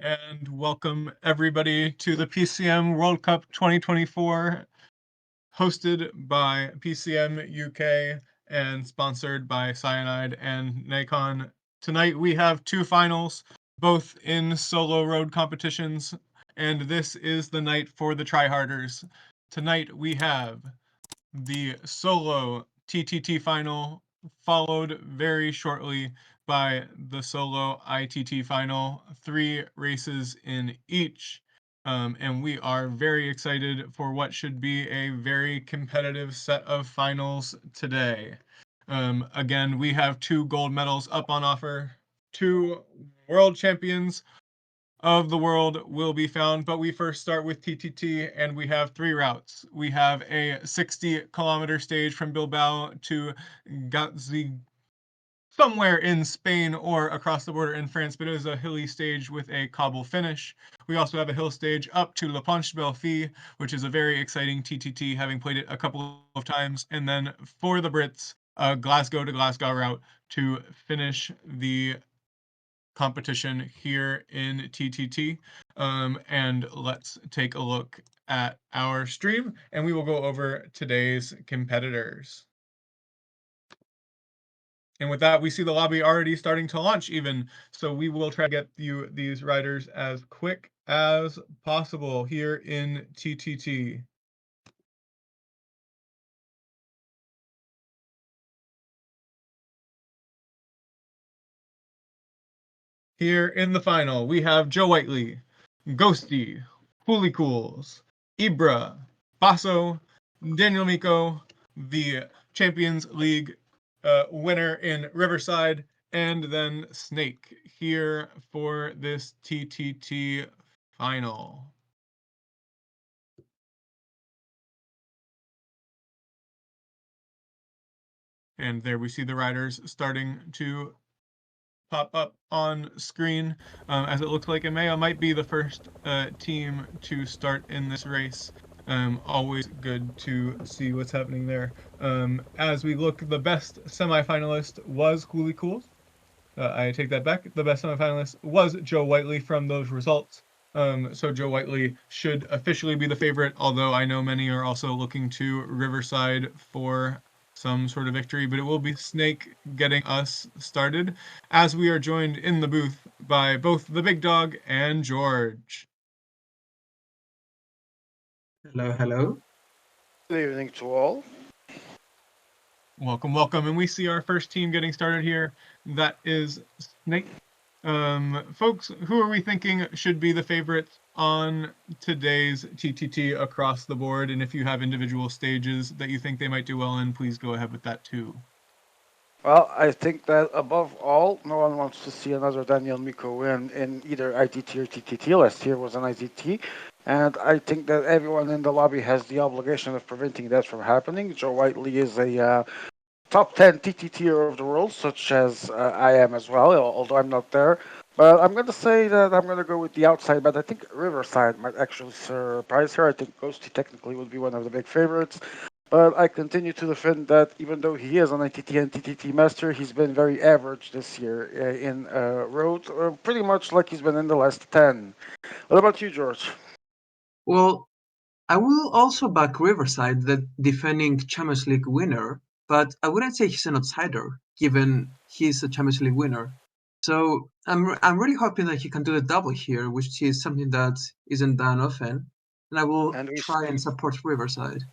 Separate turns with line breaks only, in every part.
And welcome everybody to the PCM World Cup 2024, hosted by PCM UK and sponsored by Cyanide and Nikon. Tonight we have two finals, both in solo road competitions, and this is the night for the tryharders. Tonight we have the solo TTT final, followed very shortly by the solo ITT final, 3 races in each. And we are very excited for what should be a very competitive set of finals today. Again, we have 2 gold medals up on offer, 2 world champions of the world will be found, but we first start with TTT, and we have 3 routes. We have a 60-kilometer stage from Bilbao to Gazzi, somewhere in Spain or across the border in France, but it is a hilly stage with a cobble finish. We also have a hill stage up to La Planche de Belfi, which is a very exciting TTT, having played it a couple of times. And then for the Brits, a Glasgow to Glasgow route to finish the competition here in TTT. And let's take a look at our stream, and we will go over today's competitors. And with that, we see the lobby already starting to launch even, so we will try to get you these riders as quick as possible here in TTT. Here in the final, we have Joe Whiteley, Ghosty, Fully Cools, Ibra, Basso, Daniel Miko, the Champions League winner in Riverside, and then Snake here for this TTT final. And there we see the riders starting to pop up on screen, as it looks like EMEA might be the first team to start in this race. Always good to see what's happening there. As we look, the best semifinalist was Cooley Cools. I take that back. The best semifinalist was Joe Whiteley from those results. So Joe Whiteley should officially be the favorite, although I know many are also looking to Riverside for some sort of victory, but it will be Snake getting us started, as we are joined in the booth by both the big dog and George.
Hello, hello.
Good evening to all.
Welcome, welcome. And we see our first team getting started here. That is Snake. Folks, who are we thinking should be the favorites on today's TTT across the board? And if you have individual stages that you think they might do well in, please go ahead with that too.
Well, I think that above all, no one wants to see another Daniel Miko win in either ITT or TTT. Last year was an ITT. And I think that everyone in the lobby has the obligation of preventing that from happening. Joe Whiteley is a top 10 TTTer of the world, such as I am as well, although I'm not there. But I'm going to say that I'm going to go with the outside, but I think Riverside might actually surprise her. I think Ghosty technically would be one of the big favorites. But I continue to defend that even though he is an ITT and TTT master, he's been very average this year in road, pretty much like he's been in the last 10. What about you, George?
Well, I will also back Riverside, the defending Champions League winner, but I wouldn't say he's an outsider, given he's a Champions League winner. So I'm really hoping that he can do the double here, which is something that isn't done often, and I will
And we
try and support Riverside.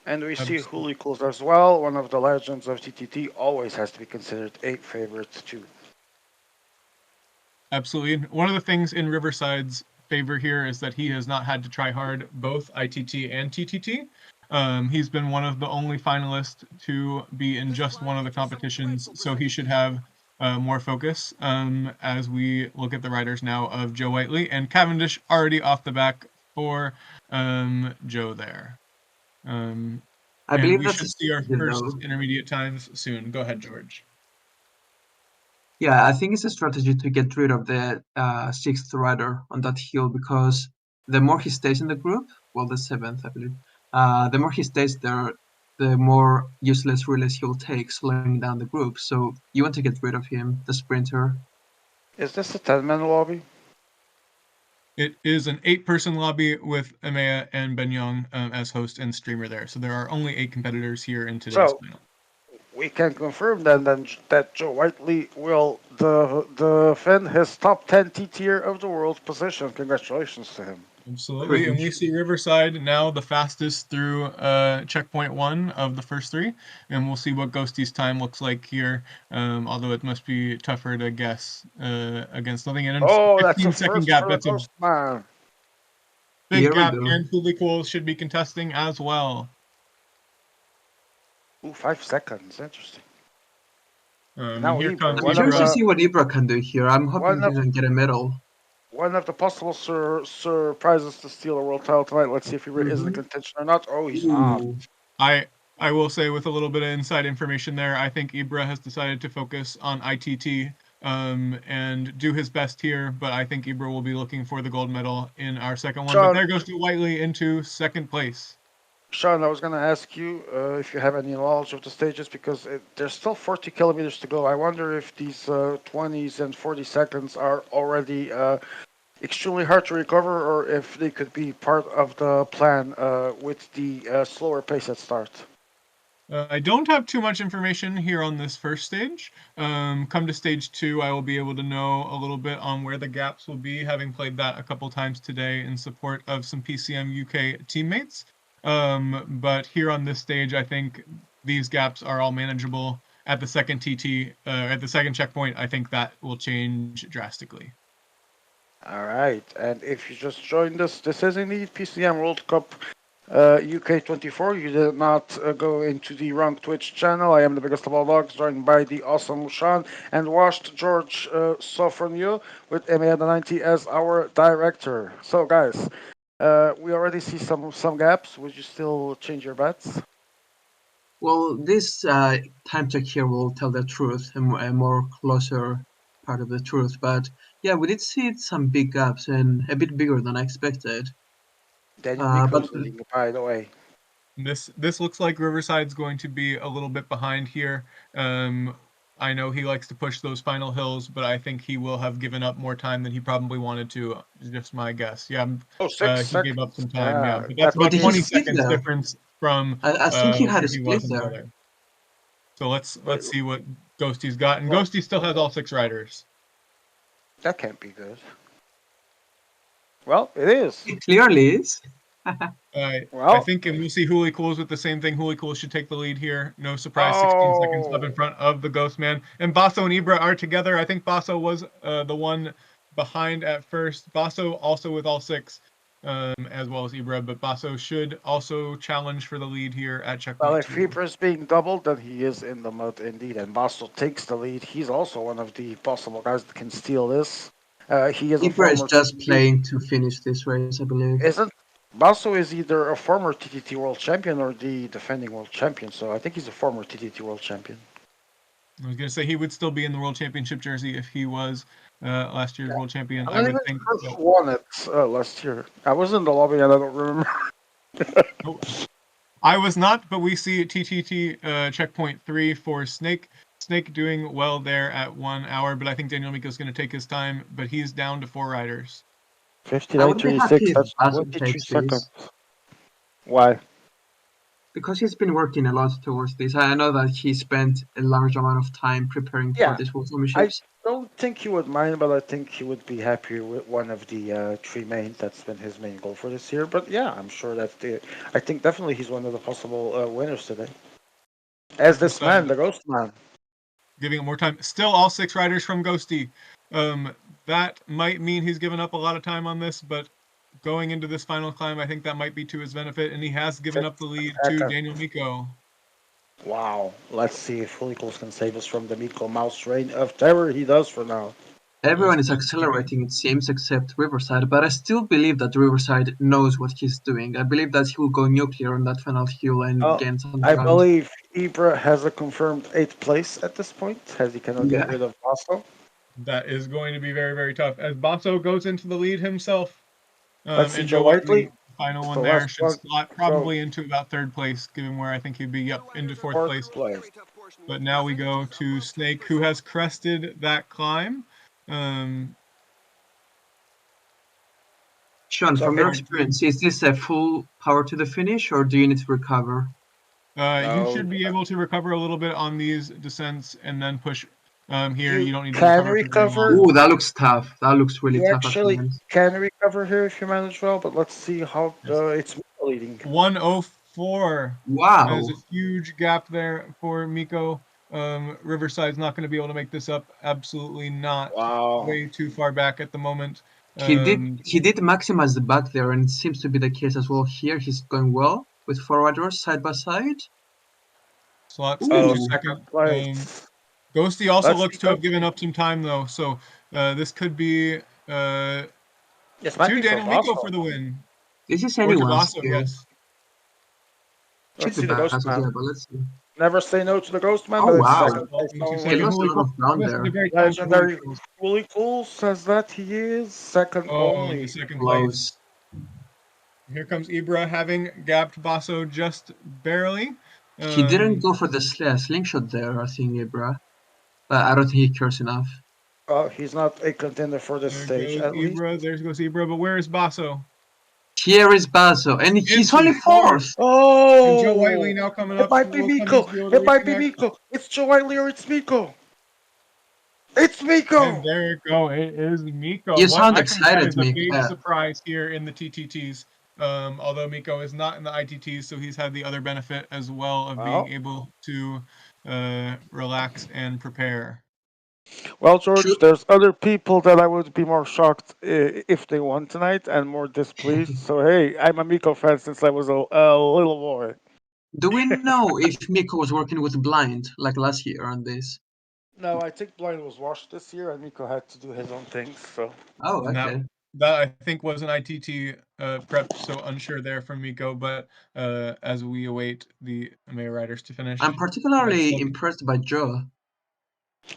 And we see
Absolutely.
Hulikos as well, one of the legends of TTT, always has to be considered a favorite too.
Absolutely. One of the things in Riverside's favor here is that he has not had to try hard both ITT and TTT. He's been one of the only finalists to be in just one of the competitions, so he should have more focus as we look at the riders now of Joe Whiteley and Cavendish already off the back for Joe there.
I
And
believe
we
that's
should
a
see our
strategy,
first
though.
intermediate times soon. Go ahead, George.
Yeah, I think it's a strategy to get rid of the sixth rider on that hill, because the more he stays in the group, well, the seventh, I believe, the more he stays there, the more useless relays he'll take, slowing down the group. So you want to get rid of him, the sprinter.
Is this a 10-man lobby?
It is an 8-person lobby with Amaya and Benyang as host and streamer there. So there are only 8 competitors here in today's
So
final.
we can confirm then that Joe Whiteley will defend his top 10 T tier of the world position. Congratulations to him.
Absolutely. And we see Riverside now the fastest through checkpoint 1 of the first 3. And we'll see what Ghosty's time looks like here. Although it must be tougher to guess against nothing. And
Oh, that's a
15-second
first
gap.
for the
That's a
Ghost Man.
big
Here we
gap.
go.
And Fully Cool should be contesting as well.
Ooh, 5 seconds. Interesting.
And
Now
here
Ibra,
comes
I'm curious to see what Ibra can do here. I'm hoping he can get a medal.
one of the possible surprises to steal a world title tonight. Let's see if Ibra is in contention or not. Oh, he's not.
Ooh.
I will say with a little bit of inside information there, I think Ibra has decided to focus on ITT and do his best here, but I think Ibra will be looking for the gold medal in our second one. But
Sean,
there goes to Whiteley into second place.
Sean, I was going to ask you if you have any knowledge of the stages because there's still 40 kilometers to go. I wonder if these 20s and 40 seconds are already extremely hard to recover or if they could be part of the plan with the slower pace at start.
I don't have too much information here on this first stage. Come to stage 2, I will be able to know a little bit on where the gaps will be, having played that a couple times today in support of some PCM UK teammates. But here on this stage, I think these gaps are all manageable. At the second TT, at the second checkpoint, I think that will change drastically.
All right, and if you just joined us, this is indeed PCM World Cup UK 24. You did not go into the wrong Twitch channel. I am the biggest of all dogs, joined by the awesome Lushan and washed George Sofronio with MA90 as our director. So, guys, we already see some gaps. Would you still change your bets?
Well, this time check here will tell the truth, a more closer part of the truth. But yeah, we did see some big gaps and a bit bigger than I expected.
Daniel
But
Miko's leading, by the way.
This looks like Riverside's going to be a little bit behind here. I know he likes to push those final hills, but I think he will have given up more time than he probably wanted to. Is just my guess. Yeah,
Oh, 6
he gave up
seconds.
some time. Yeah, but that's
That
oh,
would
about
did he
20
mean.
split
seconds
there?
difference from
I think he had
where
a
he was
split
in the
there.
other. So let's
Wait,
see what Ghosty's got, and
well,
Ghosty still has all 6 riders.
that can't be good. Well, it is.
It clearly is.
I
Well,
think, and we'll see Hooli Cools with the same thing. Hooli Cools should take the lead here. No surprise, 16 seconds up in
oh,
front of the Ghost Man. And Basso and Ibra are together. I think Basso was the one behind at first. Basso also with all 6, as well as Ibra, but Basso should also challenge for the lead here at
well,
checkpoint
if
2.
Reaper is being doubled, then he is in the mud indeed. And Basel takes the lead. He's also one of the possible guys that can steal this. He is a
Ibra is
former
just
TTT.
playing to finish this race, I believe.
Isn't Basso is either a former TTT world champion or the defending world champion. So I think he's a former TTT world champion.
I was going to say he would still be in the World Championship jersey if he was last year's World Champion,
I'm
I
not
would
even
think.
sure
But
who won it last year. I was in the lobby and I don't remember.
nope. I was not, but we see TTT checkpoint 3 for Snake. Snake doing well there at 1 hour, but I think Daniel Miko's going to take his time, but he's down to 4 riders.
I
59,
would be
36,
happy if
that's
Basil
23
takes
seconds.
this,
Why?
because he's been working a lot towards this. I know that he spent a large amount of time preparing for
Yeah,
these World
I
Championships.
don't think he would mind, but I think he would be happy with one of the 3 main. That's been his main goal for this year. But yeah, I'm sure that I think definitely he's one of the possible winners today. As this
Riverside
man, the Ghost Man.
giving it more time. Still all 6 riders from Ghosty. That might mean he's given up a lot of time on this, but going into this final climb, I think that might be to his benefit, and he has given up the lead to Daniel Miko.
Wow. Let's see if Fulicles can save us from the Miko Mouse reign of terror he does for now.
Everyone is accelerating, it seems, except Riverside, but I still believe that Riverside knows what he's doing. I believe that he will go nuclear on that final hill and gain some
I
ground.
believe Ibra has a confirmed 8th place at this point, as he cannot get
Yeah.
rid of Basso.
That is going to be very, very tough as Basso goes into the lead himself.
Let's see
And
Joe
Joe Whiteley,
Whiteley.
final one
The
there,
last
should
one.
slot
Go.
probably into about 3rd place, given where I think he'd be up into 4th place.
Place.
But now we go to Snake, who has crested that climb.
Sean, from your experience, is this a full power to the finish, or do you need to recover?
You should be able to recover a little bit on these descents and then push here.
You
You don't need to
can
recover for very
recover.
long.
Ooh, that looks tough. That looks really
You
tough at
actually
times.
can recover here if you manage well, but let's see how
Yes.
it's leading.
104. There's a
Wow.
huge gap there for Miko. Riverside's not going to be able to make this up. Absolutely not.
Wow.
Way too far back at the moment.
He did maximize the back there, and it seems to be the case as well here. He's going well with forward doors side by side.
Slots into
Ooh.
second.
Place.
Ghosty also
Let's
looks
see.
to have given up some time though, so this could be
This might
to
be for
Daniel Miko
Bosco.
for the win.
This is
Or to
anyone's
Basso,
here.
yes.
Should
Let's
be
see the
bad,
Ghost Man.
yeah, but let's see.
Never say no to the Ghost Man,
Oh
but it's
wow.
second place
Into
He
second.
only.
lost a
Holy
lot
Cool.
of ground
This is a
there.
great time for Holy
Legendary
Cool.
Fully Cool says that he is second
Oh, the
only.
second
Close.
place. Here comes Ibra having gapped Basso just barely.
He didn't go for the slingshot there, I think, Ibra. But I don't think he cares enough.
He's not a contender for this
There
stage,
goes
at least.
Ibra. There goes Ibra. But where is Basso?
Here is Basso, and he's
Into
only
fourth.
fourth.
And Joe Whiteley
Oh!
now coming
It
up.
might be
Will Cummings
Miko!
be able to
It might be
reconnect?
Miko! It's Joe Whiteley or it's Miko! It's
And
Miko!
there you go. It is Miko.
You
What
sound
I think that
excited,
is a
Mick.
big surprise here in the TTTs. Although Miko is not in the ITTs, so he's had the other benefit as well of being
Well,
able to relax and prepare.
well, George, there's other people that I would be more shocked if they won tonight and more displeased. So, hey, I'm a Miko fan since I was a little boy.
Do we know if Miko was working with blind like last year on this?
No, I think Blind was washed this year and Miko had to do his own things, so.
Oh,
And
okay.
that I think was an ITT prep, so unsure there from Miko. But as we await the Mayor Riders to finish,
I'm particularly impressed by Joe.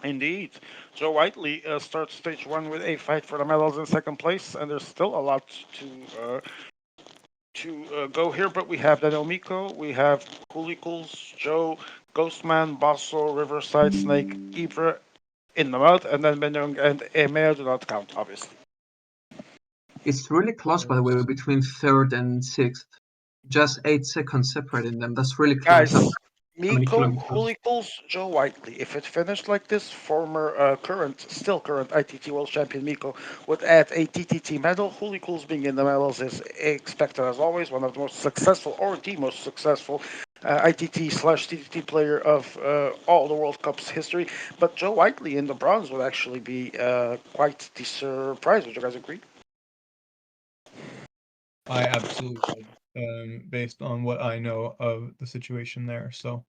Indeed. Joe Whiteley starts stage one with a fight for the medals in second place, and there's still a lot to go here. But we have Daniel Miko, we have Coolicles, Joe, Ghostman, Basso, Riverside, Snake, Ibra in the mud, and then Benyong and Emea do not count, obviously.
It's really close, by the way, between third and sixth. Just 8 seconds separating them. That's really close.
Guys,
How many
Miko,
kilometers?
Coolicles, Joe Whiteley. If it finished like this, still current ITT World Champion Miko would add a TTT medal. Coolicles being in the medals is expected as always, one of the most successful or the most successful ITT/TTT player of all the World Cups history. But Joe Whiteley in the bronze would actually be quite the surprise. Would you guys agree?
I absolutely would, based on what I know of the situation there. So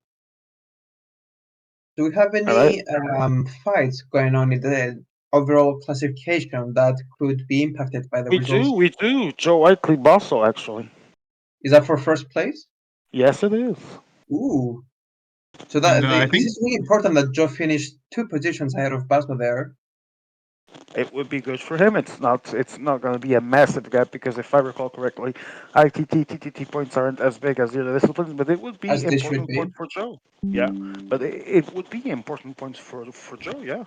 Do we have
All right.
any fights going on in the overall classification that could be impacted by the results?
We do. Joe Whiteley Basso, actually.
Is that for first place?
Yes, it is.
Ooh. So
and I
this
think
is really important that Joe finished 2 positions ahead of Basso there.
It would be good for him. It's not going to be a massive gap because if I recall correctly, ITT TTT points aren't as big as the other disciplines, but it would be
As they should
important
be.
points for Joe. Yeah, but it would be important points for Joe. Yeah.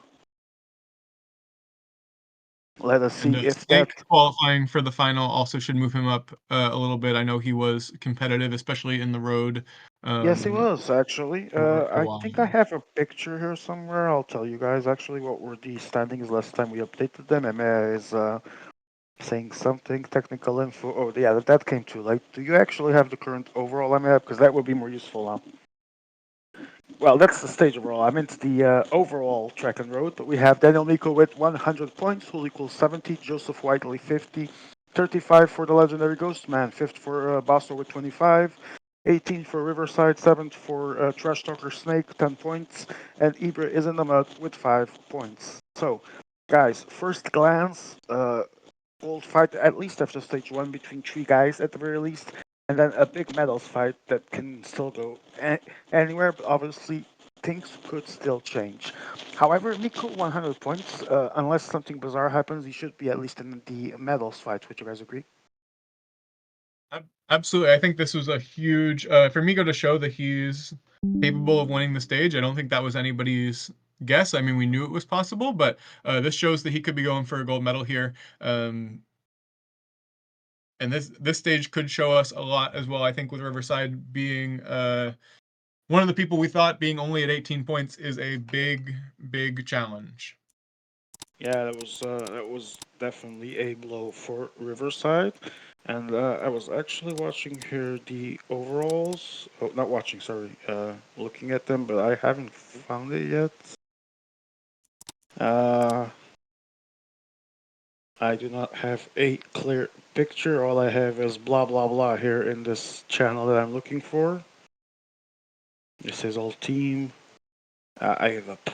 Let us see if that.
Snake qualifying for the final also should move him up a little bit. I know he was competitive, especially in the road.
Yes, he was actually.
For a
I
while.
think I have a picture here somewhere. I'll tell you guys actually what were the standings last time we updated them. Emma is saying something technical info. Oh, yeah, that came too late. Do you actually have the current overall map? Because that would be more useful now. Well, that's the stage overall. I meant the overall track and road. But we have Daniel Miko with 100 points, who equals 70. Joseph Whiteley 50, 35 for the legendary Ghostman, 5th for Basso with 25. 18 for Riverside, 7th for Trash Talker Snake, 10 points, and Ibra is in the mud with 5 points. So, guys, first glance, gold fight at least after stage one between 3 guys at the very least, and then a big medals fight that can still go anywhere, but obviously things could still change. However, Miko 100 points, unless something bizarre happens, he should be at least in the medals fight. Would you guys agree?
Absolutely. I think this was a huge for Miko to show that he's capable of winning the stage. I don't think that was anybody's guess. I mean, we knew it was possible, but this shows that he could be going for a gold medal here. And this stage could show us a lot as well. I think with Riverside being one of the people we thought being only at 18 points is a big challenge.
Yeah, that was definitely a blow for Riverside, and I was actually watching here the overalls. Oh, not watching, sorry. Looking at them, but I haven't found it yet. Uh, I do not have a clear picture. All I have is blah blah blah here in this channel that I'm looking for. This is all team. I give up.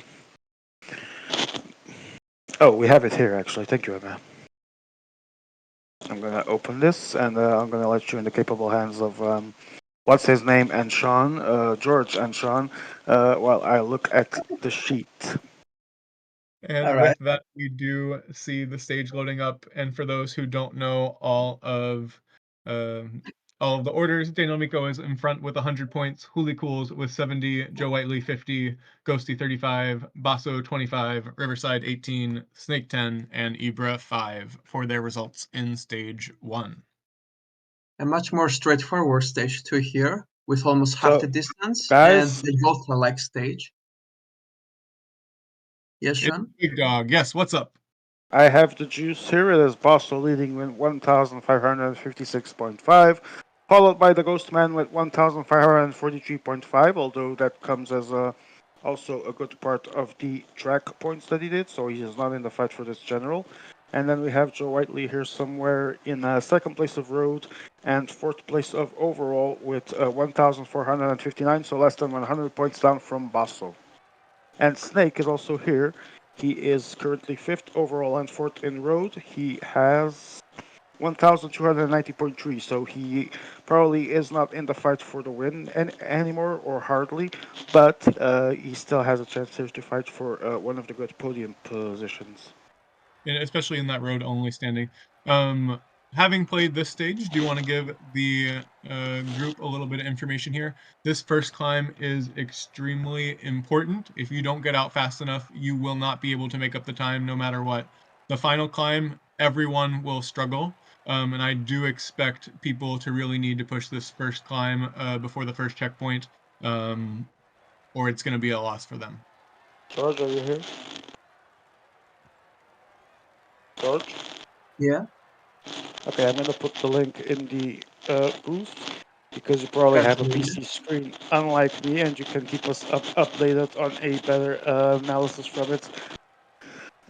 Oh, we have it here actually. Thank you, Emma. I'm gonna open this and I'm gonna let you in the capable hands of what's his name and Sean, George and Sean, while I look at the sheet.
And
All right.
with that, we do see the stage loading up. And for those who don't know um, all of the orders, Daniel Miko is in front with 100 points, Huli Cools with 70, Joe Whiteley 50, Ghosty 35, Basso 25, Riverside 18, Snake 10, and Ibra 5 for their results in stage 1.
A much more straightforward stage 2 here, with almost half the
So,
distance and
guys,
the Volta-like stage. Yes,
It's
Sean?
Big Dog. Yes, what's up?
I have the juice here. It is Basso leading with 1,556.5, followed by the Ghostman with 1,543.5, although that comes as also a good part of the track points that he did, so he is not in the fight for this general. And then we have Joe Whiteley here somewhere in second place of road and fourth place of overall with 1,459, so less than 100 points down from Basso. And Snake is also here. He is currently fifth overall and fourth in road. He has 1,290.3, so he probably is not in the fight for the win anymore, or hardly, but he still has a chance here to fight for one of the good podium positions.
And especially in that road only standing. Um, Having played this stage, do you want to give the group a little bit of information here? This first climb is extremely important. If you don't get out fast enough, you will not be able to make up the time no matter what. The final climb, everyone will struggle. And I do expect people to really need to push this first climb before the first checkpoint, um, or it's going to be a loss for them.
George, are you here? George?
Yeah.
Okay, I'm gonna put the link in the booth because you probably have a
Absolutely.
PC screen unlike me, and you can keep us updated on a better analysis from it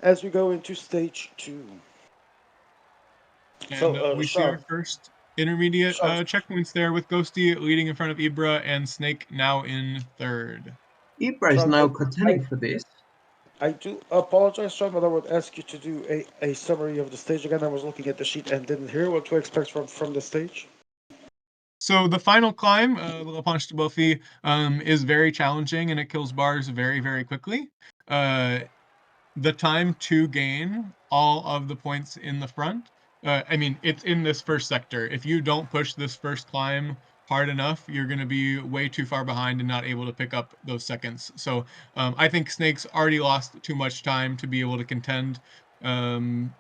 as we go into stage 2. So,
And we see our
Sean,
first intermediate
Sean,
checkpoints there with Ghosty leading in front of Ibra and Snake now in third.
Ibra is
Sean,
now
I,
contending for this.
I do apologize, Sean, but I would ask you to do a summary of the stage again. I was looking at the sheet and didn't hear what to expect from the stage.
So the final climb, the La Planche de Bofi, is very challenging and it kills bars very quickly. Uh, the time to gain all of the points in the front. I mean, it's in this first sector. If you don't push this first climb hard enough, you're going to be way too far behind and not able to pick up those seconds. So I think Snake's already lost too much time to be able to contend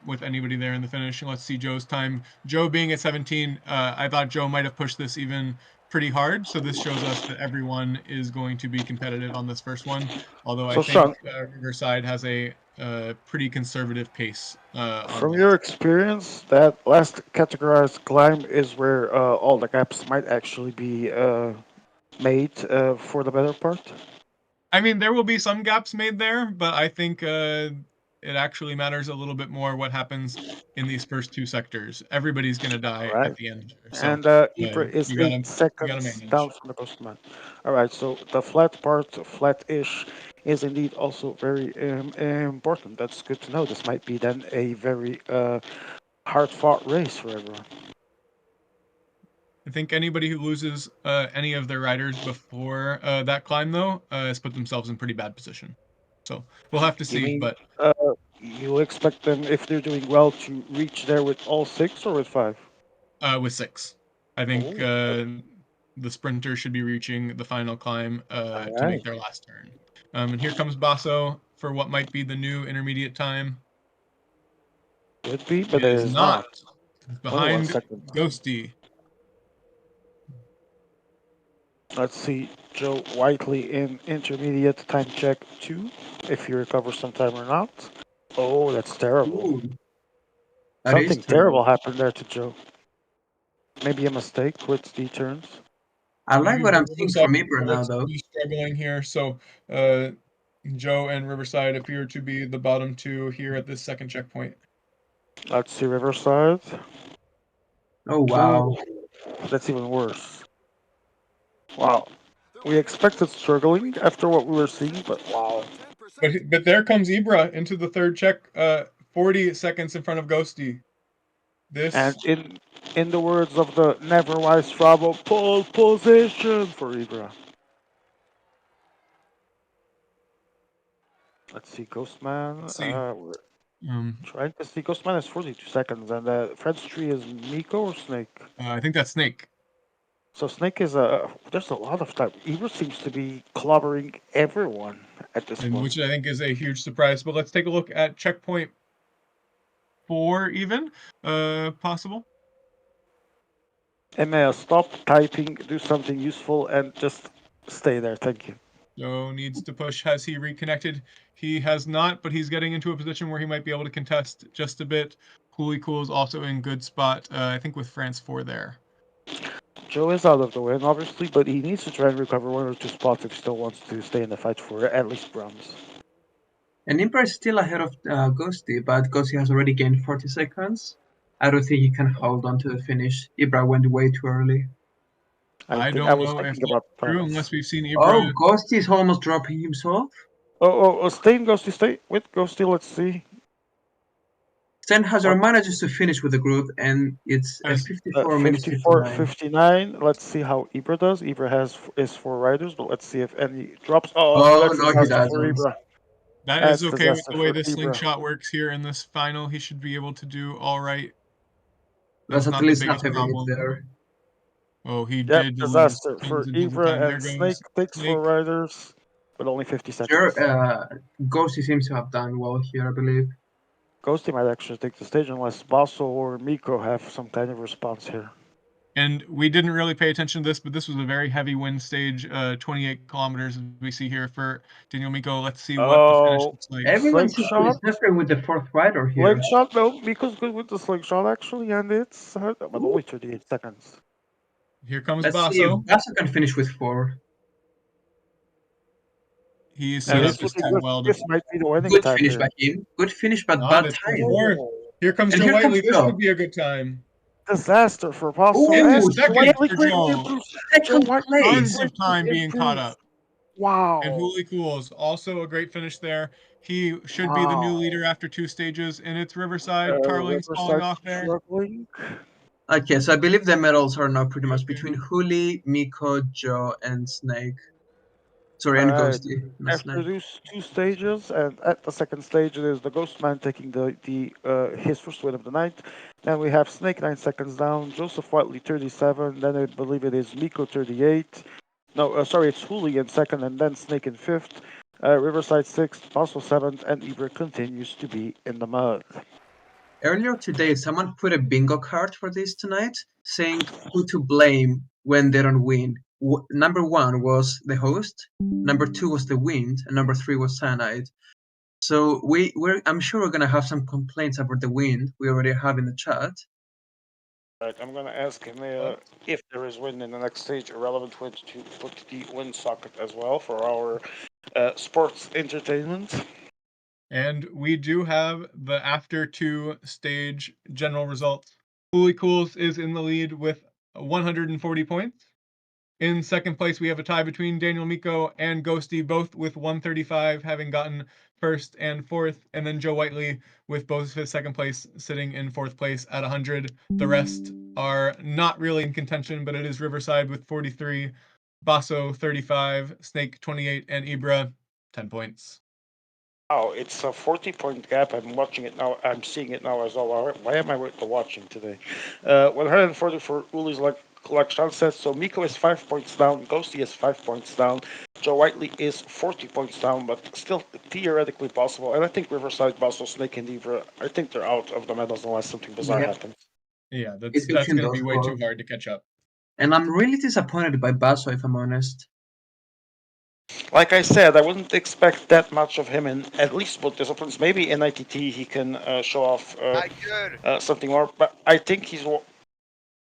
with anybody there in the finish. And let's see Joe's time. Joe being at 17, I thought Joe might have pushed this even pretty hard. So this shows us that everyone is going to be competitive on this first one. Although I
So,
think
Sean,
Riverside has a pretty conservative pace on
from
this.
your experience, that last categorized climb is where all the gaps might actually be made for the better part.
I mean, there will be some gaps made there, but I think it actually matters a little bit more what happens in these first two sectors. Everybody's gonna
All
die at
right.
the end there, so
And Ibra is
you
8
gotta
seconds down
manage.
from the Postman. All right, so the flat part, flat-ish, is indeed also very important. That's good to know. This might be then a very hard-fought race for everyone.
I think anybody who loses any of their riders before that climb, though, has put themselves in pretty bad position. So we'll have to
You
see,
mean
but
you expect them, if they're doing well, to reach there with all six or with five?
with six, I think
Oh,
the sprinter should be reaching the final climb
all
to make
right.
their last turn. And here comes Basso for what might be the new intermediate time.
Could be,
It
but it
is
is
not.
not. 21
behind
seconds.
Ghosty.
Let's see. Joe Whiteley in intermediate time check 2. If he recovers some time or not. Oh, that's terrible.
Ooh, that is
Something
terrible.
terrible happened there to Joe. Maybe a mistake with the turns.
I like what I'm seeing
Riverside
from Ibra now,
looks to
though.
be struggling here, so uh, Joe and Riverside appear to be the bottom two here at this second checkpoint.
Let's see Riverside.
Oh, wow.
That's even worse. Wow. We expected struggling after what we were seeing, but wow.
But there comes Ibra into the third check, 40 seconds in front of Ghosty.
And
This
in the words of the never wise Strabo, pole position for Ibra. Let's see, Ghostman.
let's see.
We're
Um,
trying to see. Ghostman is 42 seconds, and Fred's tree is Miko or Snake.
I think that's Snake.
So Snake is a. There's a lot of time. Ibra seems to be clobbering everyone at this
And
point.
which I think is a huge surprise. But let's take a look at checkpoint 4 even, possible.
Emma, stop typing, do something useful, and just stay there. Thank you.
Joe needs to push. Has he reconnected? He has not, but he's getting into a position where he might be able to contest just a bit. Cooley Cool is also in good spot, I think with France 4 there.
Joe is out of the win, obviously, but he needs to try and recover one or two spots if he still wants to stay in the fight for at least bronze.
And Ibra is still ahead of Ghosty, but Ghosty has already gained 40 seconds. I don't think he can hold on to the finish. Ibra went way too early.
I
think I
don't
was
know if
thinking
that's
about
true
bronze.
unless we've seen
Oh,
Ibra.
Ghosty is almost dropping himself.
Stay in Ghosty, stay with Ghosty, let's see.
Sten Hazard
What?
manages to finish with the group, and it's
As
54 minutes
54,
59.
59. Let's see how Ibra does. Ibra is 4 riders, but let's see if any drops. Oh,
Oh,
that's
no, he
disaster for
doesn't.
Ibra.
that is
That's
okay with
disaster
the way
for
the
Ibra.
slingshot works here in this final. He should be able to do all right.
That's
That's
at
not the
least half
biggest
a minute
problem.
there.
Oh, he
Yep,
did lose
disaster
tons
for
and tons of time.
Ibra
There
and Snake.
goes
Takes 4
Snake.
riders, but only 50
Sure,
seconds.
Ghosty seems to have done well here, I believe.
Ghosty might actually take the stage unless Basso or Miko have some kind of response here.
And we didn't really pay attention to this, but this was a very heavy wind stage, 28 kilometers as we see here for Daniel Miko. Let's see what the finish
Oh,
looks like.
Everyone seems to be
slingshot.
suffering with the fourth rider here.
Slingshot, no, Miko's good with the slingshot actually, and it's but only 38 seconds.
Here comes
Let's see if
Basso.
Basso can finish with 4.
He
And
set up
it's
his
looking
time
good.
well to
This might be the winning
Good
time
finish
here.
by him. Good finish, but
not.
bad
It's for
time.
fourth.
Oh,
Here comes
And
Joe
here comes
Whiteley. This
Joe.
could be a good time.
disaster for Basso.
In
Oh,
And
he
second
Whiteley
for
greatly
Joe.
improves. Joe
second
Whiteley
Tons
place.
of
greatly
time being caught
improves.
up. And
Wow.
Hooley Cools, also a great finish there. He should be the new
Wow.
leader after 2 stages, and it's Riverside. Tarling's falling
Riverside
off there.
struggling.
Okay, so I believe the medals are now pretty much
Okay.
between Huli, Miko, Joe, and Snake. Sorry,
All
and
right.
Ghosty, not
After
Snake.
those 2 stages, and at the second stage, it is the Ghost Man taking the his first win of the night. Then we have Snake 9 seconds down, Joseph Whiteley 37. Then I believe it is Miko 38. No, sorry, it's Hooli in second, and then Snake in fifth. Riverside sixth, Basso seventh, and Ibra continues to be in the mud.
Earlier today, someone put a bingo card for this tonight, saying who to blame when they don't win. Number 1 was the host, number 2 was the wind, and number 3 was cyanide. So I'm sure we're gonna have some complaints about the wind. We already have in the chat.
Right, I'm gonna ask him if there is wind in the next stage, a relevant wind to put the wind socket as well for our sports entertainment.
And we do have the after 2 stage general results. Hooley Cools is in the lead with 140 points. In second place, we have a tie between Daniel Miko and Ghosty, both with 135, having gotten first and fourth, and then Joe Whiteley with both of his second place sitting in fourth place at 100. The rest are not really in contention, but it is Riverside with 43, Basso 35, Snake 28, and Ibra 10 points.
Oh, it's a 40-point gap. I'm watching it now. I'm seeing it now as well. Why am I watching today? 140 for Uli's collection says. So Miko is 5 points down. Ghosty is 5 points down. Joe Whiteley is 40 points down, but still theoretically possible. And I think Riverside, Basso, Snake, and Ivra, I think they're out of the medals unless something bizarre
Yeah.
happens.
Yeah,
It's
that's
between
going to be
those
way too
four.
hard to catch up.
And I'm really disappointed by Basso, if I'm honest.
Like I said, I wouldn't expect that much of him in at least both disciplines. Maybe in ITT he can show off something more, but I think he's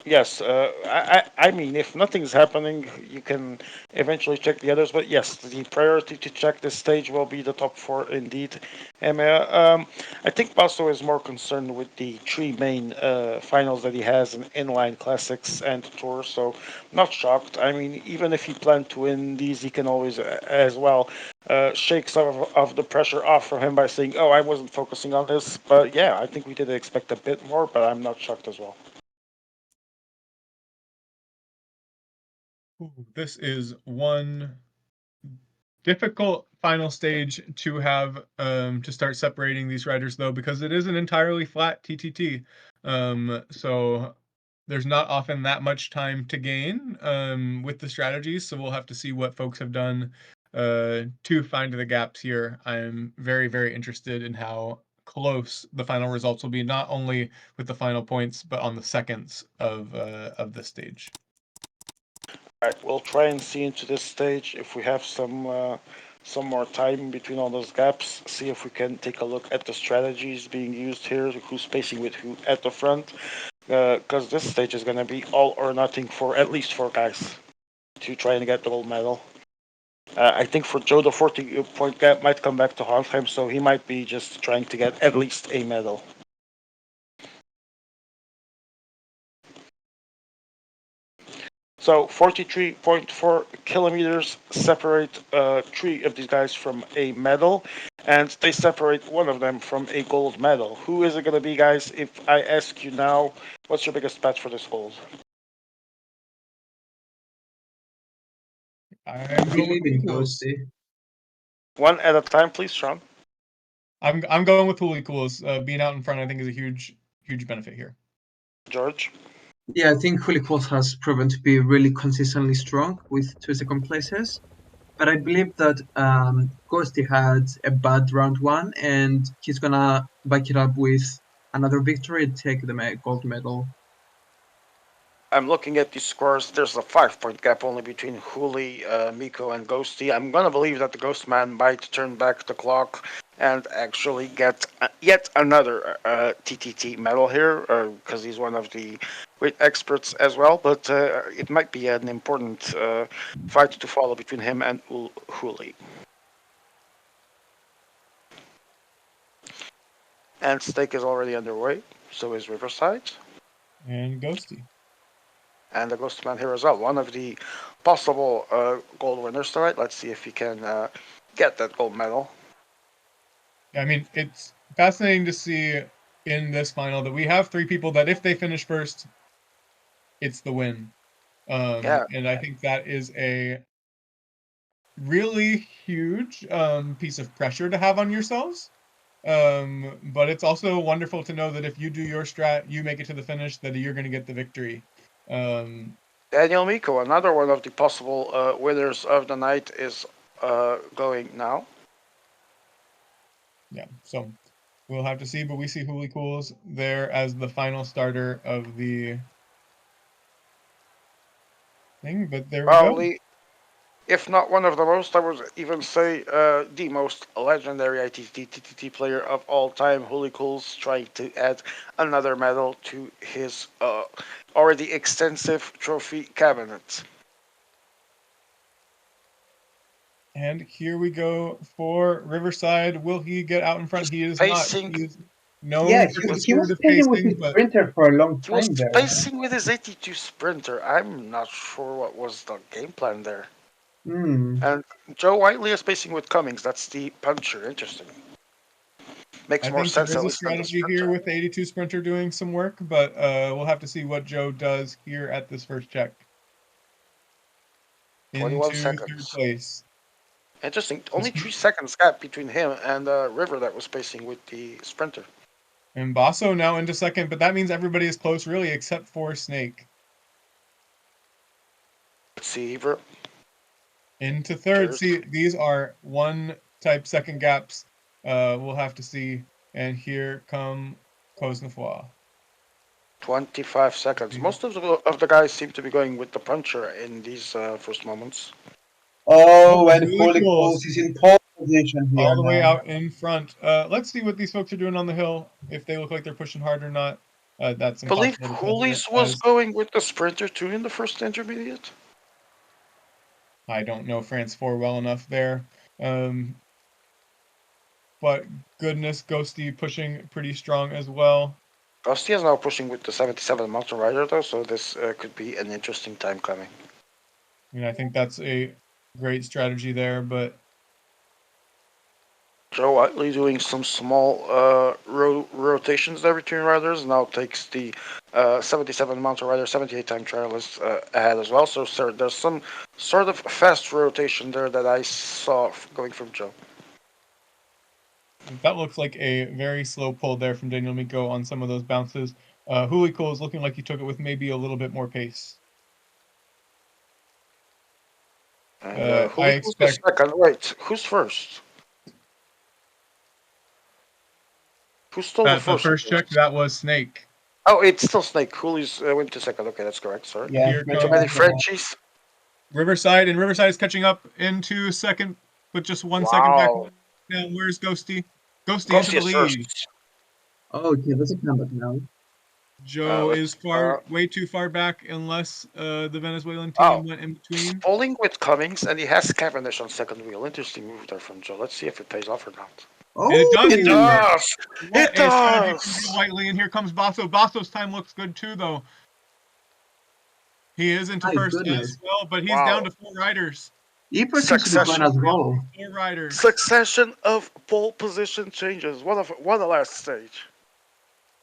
yes, I mean, if nothing's happening, you can eventually check the others. But yes, the priority to check this stage will be the top four indeed. And I think Basso is more concerned with the three main finals that he has in inline classics and tour. So, not shocked. I mean, even if he planned to win these, he can always as well shake some of the pressure off from him by saying, "Oh, I wasn't focusing on this." But yeah, I think we did expect a bit more, but I'm not shocked as well.
Ooh, this is one difficult final stage to have to start separating these riders though, because it is an entirely flat TTT. So there's not often that much time to gain with the strategies. So we'll have to see what folks have done to find the gaps here. I'm very, very interested in how close the final results will be, not only with the final points, but on the seconds of this stage.
Right, we'll try and see into this stage if we have some more time between all those gaps. See if we can take a look at the strategies being used here, who's spacing with who at the front, because this stage is going to be all or nothing for at least four guys to try and get the gold medal. I think for Joe, the 40-point gap might come back to haunt him, so he might be just trying to get at least a medal. So 43.4 kilometers separate three of these guys from a medal, and they separate one of them from a gold medal. Who is it going to be, guys? If I ask you now, what's your biggest bet for this gold?
I'm
I
going
believe
with
in
Cools.
Ghosty.
One at a time, please, Sean.
I'm going with Holy Cools. Being out in front, I think, is a huge benefit here.
George.
Yeah, I think Holy Quoth has proven to be really consistently strong with 2 second places. But I believe that Ghosty had a bad round one, and he's gonna back it up with another victory and take the gold medal.
I'm looking at these scores. There's a 5-point gap only between Huli, Miko, and Ghosty. I'm gonna believe that the Ghost Man might turn back the clock and actually get yet another TTT medal here, because he's one of the great experts as well. But it might be an important fight to follow between him and Huli. And stake is already underway. So is Riverside.
And Ghosty.
And the Ghost Man here as well. One of the possible gold winners tonight. Let's see if he can get that gold medal.
I mean, it's fascinating to see in this final that we have three people that if they finish first, it's the win.
Yeah,
And I think that is a really huge piece of pressure to have on yourselves. But it's also wonderful to know that if you do your strat, you make it to the finish, that you're going to get the victory.
Daniel Miko, another one of the possible winners of the night, is going now.
Yeah, so we'll have to see, but we see Hooli Cools there as the final starter of the thing, but there we go.
Probably, if not one of the most, I would even say the most legendary ITT player of all time. Holy Cools trying to add another medal to his already extensive trophy cabinet.
And here we go for Riverside. Will he get out in front?
He's
He is not.
pacing.
He is
Yeah,
known for
he was
conservative
pacing with
pacing,
his
but
sprinter for a long
He was
time there.
pacing with his 82 sprinter. I'm not sure what was the game plan there.
Hmm.
And Joe Whiteley is pacing with Cummings. That's the puncher. Interesting. Makes
I
more
think there
sense
is
at
a
least than the
strategy here
sprinter.
with the 82 sprinter doing some work, but we'll have to see what Joe does here at this first check
21
into third
seconds.
place.
Interesting. Only 3 seconds gap between him and River that was pacing with the sprinter.
And Basso now into second, but that means everybody is close really except for Snake.
Let's see, River.
Into third. See, these are one type second gaps. We'll have to see. And here come Cosnefroy.
25 seconds. Most of the guys seem to be going with the puncher in these first moments.
Oh,
Oh,
and
really
Holy
cool.
Coast is in pole position here
All the way
now.
out in front. Let's see what these folks are doing on the hill. If they look like they're pushing hard or not. That's
I believe
impossible to tell here,
Coolies was
as
going with the sprinter too in the first intermediate.
I don't know France 4 well enough there. Um, but goodness, Ghosty pushing pretty strong as well.
Rusty is now pushing with the 77 Mountain Rider though, so this could be an interesting time coming.
I mean, I think that's a great strategy there, but
Joe Whiteley doing some small rotations there between riders now takes the 77 Mountain Rider 78 time trialist ahead as well. So sir, there's some sort of fast rotation there that I saw going from Joe.
that looks like a very slow pull there from Daniel Miko on some of those bounces. Huliko is looking like he took it with maybe a little bit more pace.
And
I
who's the
expect
second? Wait, who's first? Who stole the
that the
first
first check,
place?
that was Snake.
Oh, it's still Snake. Cooley's went to second. Okay, that's correct. Sorry.
Yeah,
Here
Too
French
many
comes
back.
Frenchies.
Riverside, and Riverside is catching up into second with just 1 second back
Wow.
now. Where's Ghosty? Ghosty into
Ghosty
the
is
lead.
first.
Oh, okay, that's a comeback now.
Joe
Let's.
is way too far back unless the Venezuelan
Oh,
team went in
he's
between.
pulling with Cummings, and he has Cavendish on second wheel. Interesting move there from Joe. Let's see if it pays off or not.
And it
Oh,
does.
It
He does.
does.
What
It
a strategy from Joe
does.
Whiteley. And here comes Basso. Basso's time looks good too, though. He is into
my
first as
goodness.
well, but he's down
Wow.
to 4 riders.
Ebert seems to be going
Succession.
as well.
4 riders.
Succession of pole position changes. What a last stage.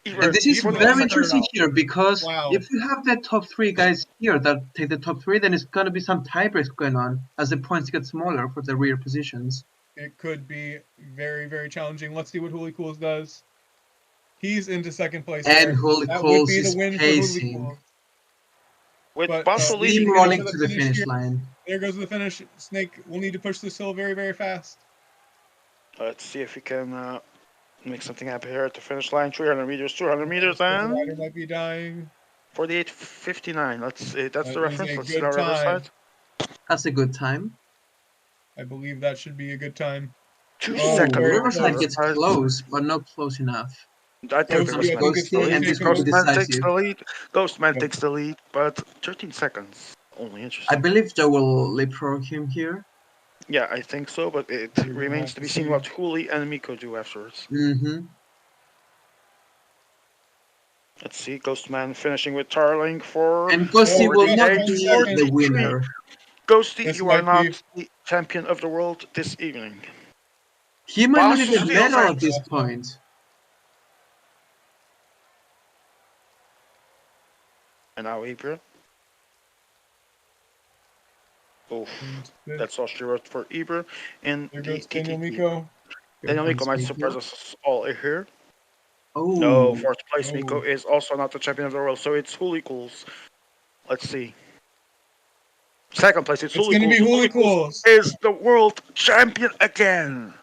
And
Ebert
this is
Even
for
though
the
very
second
interesting
round.
here because
wow,
if you have the top three guys here that take the top three, then it's going to be some tiebreaks going on as the points get smaller for the rear positions.
it could be very, very challenging. Let's see what Holy Cools does. He's into second place
And
there.
Holy
That would
Coals
be the
is
win for Holy
pacing,
Cools.
With
But
Basso
we should
leading
get
in
into
steamrolling
the
to the
finish
finish
here.
line.
There goes the finish. Snake will need to push this hill very, very fast.
Let's see if we can make something happen here at the finish line. 300 meters, 200 meters,
The rider
and
might be dying.
48:59. Let's see. That's
That
the
is
reference.
a
Let's see our
good
Riverside.
time.
That's a good time.
I believe that should be a good time.
Two
Oh,
Ooh,
seconds
very
only for
Riverside
close.
gets
Riverside.
close, but not close enough.
I think
Here
the
comes
Ghosty, I
Ghostman
think,
takes
is
the
Ghosty,
still
lead.
and this
taking
will be
over.
Ghostman takes
decisive.
the lead. Ghostman
Yep.
takes the lead, but 13 seconds. Only
I
interesting.
believe Joe will leapfrog him here.
Yeah, I think so, but it
We're gonna
remains
have
to
to
be seen
see.
what Hooli and Miko do afterwards.
Mm-hmm.
Let's see, Ghostman finishing with Tarling for
And Ghosty
Oh,
will
just
not
48,
1
be the
43.
winner.
Ghosty,
This
you are
might be.
not the champion of the world this evening.
He might not
Basso
even
steals
medal
it.
at this point.
And now April. Oof.
And fifth.
That's all she wrote for Eber in
There
the
goes Daniel
TTT.
Miko.
Here
Daniel Miko
comes
might surprise
Miko.
us all here. No,
Oh,
fourth place Miko
Oh,
is also not the champion of the world, so it's Hool equals. Let's see. Second place, it's
it's
Hool
gonna be
equals. Hool
Holy
equals
Cools.
is the world champion again.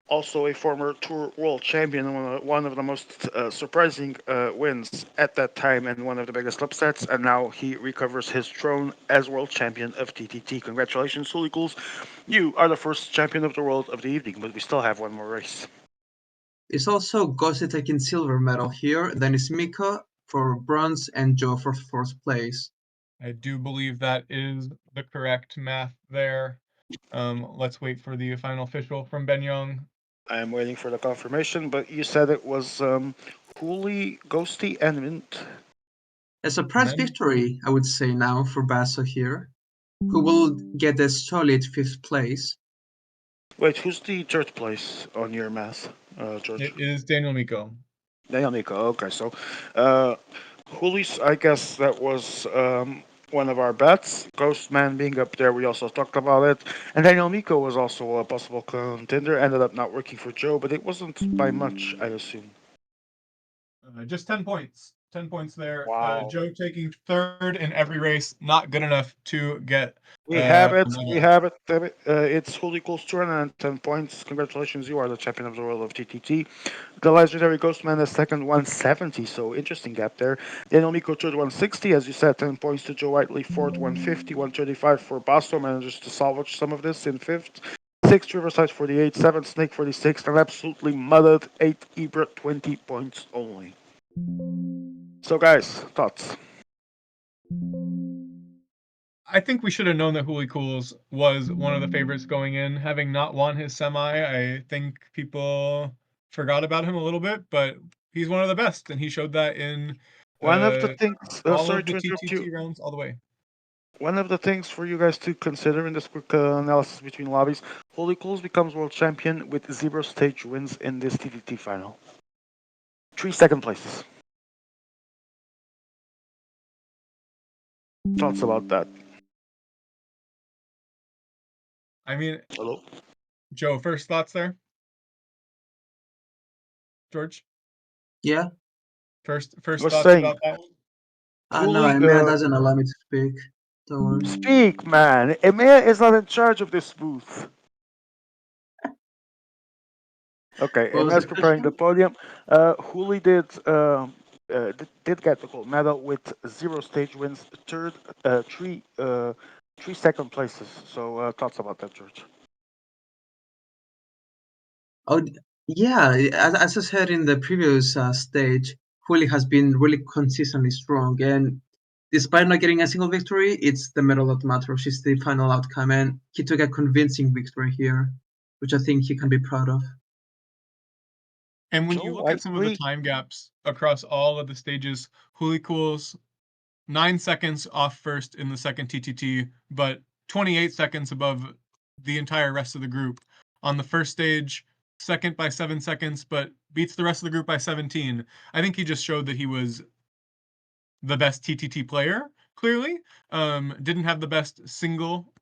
Also a former Tour World Champion, one of the most surprising wins at that time, and one of the biggest upsets. And now he recovers his throne as World Champion of TTT. Congratulations, Hool equals. You are the first champion of the world of the evening, but we still have one more race.
it's also Ghosty taking silver medal here. Then it's Miko for bronze and Joe for fourth place.
I do believe that is the correct math there. Let's wait for the final official from Ben Young.
I am waiting for the confirmation, but you said it was Hooli, Ghosty, and Mint.
A
And
surprise
then
victory, I would say now, for Basso here, who will get a solid fifth place.
Wait, who's the third place on your math, George?
it is Daniel Miko.
Daniel Miko. Okay, so uh, Hoolies, I guess that was one of our bets. Ghostman being up there, we also talked about it. And Daniel Miko was also a possible contender. Ended up not working for Joe, but it wasn't by much, I assume.
Just 10 points. 10 points there.
Wow.
Joe taking third in every race, not good enough to get
We have
a
it. We
medal.
have it. Damn it. It's Holy Cool's 210 points. Congratulations, you are the champion of the world of TTT. The legendary Ghostman is second, 170. So interesting gap there. Daniel Miko third, 160. As you said, 10 points to Joe Whiteley. Fourth, 150. 135 for Basto. Manages to salvage some of this in fifth. Sixth, Riverside 48. Seventh, Snake 46. And absolutely mudded. Eighth, Ibra 20 points only. So, guys, thoughts?
I think we should have known that Hooli Cools was one of the favorites going in. Having not won his semi, I think people forgot about him a little bit, but he's one of the best, and he showed that in
One of the things,
all
sorry
of the
to interrupt you.
TTT rounds all the way.
One of the things for you guys to consider in this quick analysis between lobbies, Holy Cools becomes world champion with 0 stage wins in this TTT final. 3 second places. Thoughts about that?
I mean,
Hello?
Joe, first thoughts there? George?
Yeah.
First
Was
thoughts
saying,
about that one?
No,
Holy,
Emea doesn't allow me to speak. Don't worry.
speak, man. Emea is not in charge of this booth. Okay,
What was
Emea's
the
preparing the
question?
podium. Hooli did get the gold medal with 0 stage wins, third, three second places. So thoughts about that, George?
Oh, yeah. As I said in the previous stage, Huli has been really consistently strong, and despite not getting a single victory, it's the medal that matters. It's the final outcome, and he took a convincing victory here, which I think he can be proud of.
And when
Joe
you look at some of the
Whiteley.
time gaps across all of the stages, Hooli Cools 9 seconds off first in the second TTT, but 28 seconds above the entire rest of the group. On the first stage, second by 7 seconds, but beats the rest of the group by 17. I think he just showed that he was the best TTT player, clearly. Didn't have the best single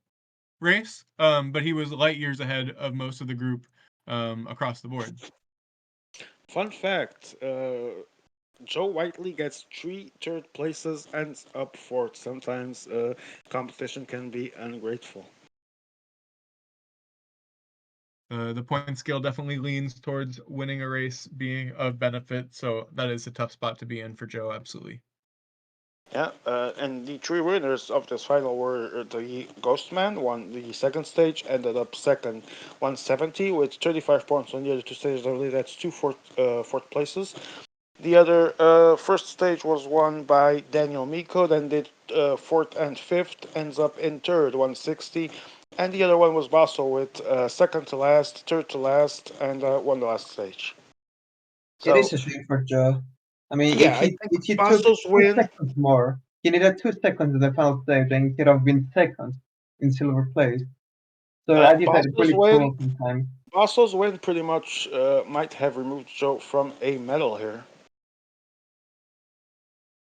race, but he was light years ahead of most of the group across the board.
Fun fact: Joe Whiteley gets 3 third places, ends up fourth. Sometimes competition can be ungrateful.
The point scale definitely leans towards winning a race being of benefit, so that is a tough spot to be in for Joe, absolutely.
Yeah, and the 3 winners of this final were the Ghostman, won the second stage, ended up second, 170 with 35 points on the other 2 stages. I believe that's 2 fourth places. The other first stage was won by Daniel Miko, then did fourth and fifth, ends up in third, 160. And the other one was Basso with second to last, third to last, and won the last stage.
It
So,
is a shame for Joe. I mean,
yeah, I think
if he took
Basso's
2
win.
seconds more, he needed 2 seconds in the final stage, and he could have been second in silver place. So as you said, it's
Basso's
really
win.
cruel sometimes.
Basso's win pretty much might have removed Joe from a medal here.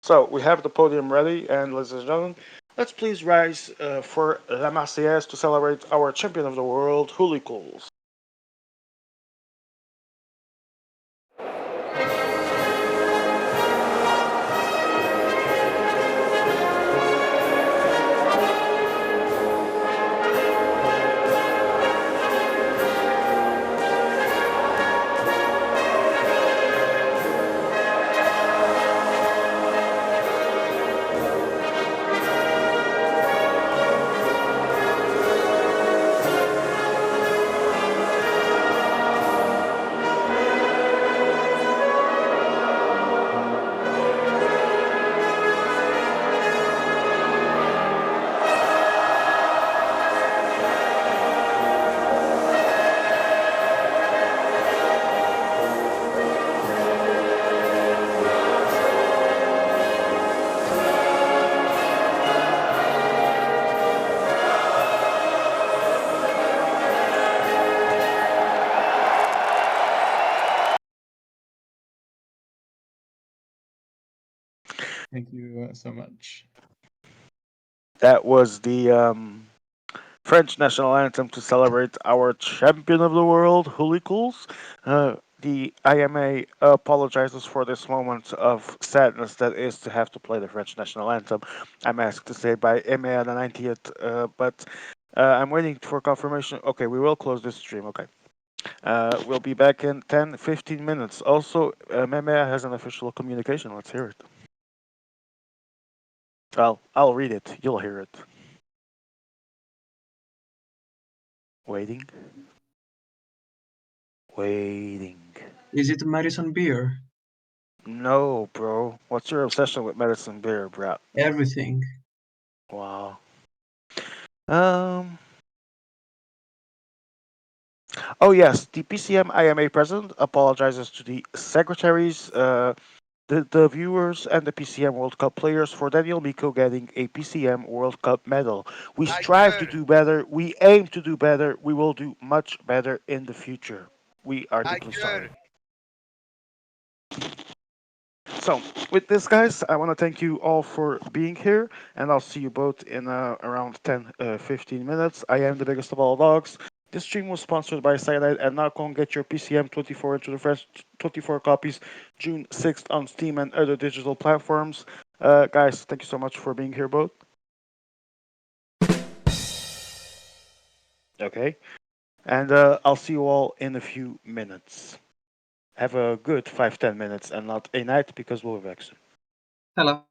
So we have the podium ready, and ladies and gentlemen, let's please rise for La Marseillaise to celebrate our champion of the world, Hooli Cools.
Thank you so much.
That was the French national anthem to celebrate our champion of the world, Hooli Cools. The IMA apologizes for this moment of sadness that is to have to play the French national anthem. I'm asked to say by Aimé on the 90th, but I'm waiting for confirmation. Okay, we will close this stream. Okay. We'll be back in 10, 15 minutes. Also, Meme has an official communication. Let's hear it. Well, I'll read it. You'll hear it. Waiting. Waiting.
Is it Madison beer?
No, bro. What's your obsession with medicine beer, bro?
Everything.
Wow. Um. Oh yes, the PCM IMA president apologizes to the secretaries, the viewers, and the PCM World Cup players for Daniel Miko getting a PCM World Cup medal. We strive to do better. We aim to do better. We will do much better in the future. We are deeply sorry. So, with this, guys, I want to thank you all for being here, and I'll see you both in around 10, 15 minutes. I am the biggest of all dogs. This stream was sponsored by Cyanide, and now go and get your PCM 24 into the fresh 24 copies June 6th on Steam and other digital platforms. Guys, thank you so much for being here, both. Okay, and I'll see you all in a few minutes. Have a good 5-10 minutes and not a night because we'll be back soon.
Hello.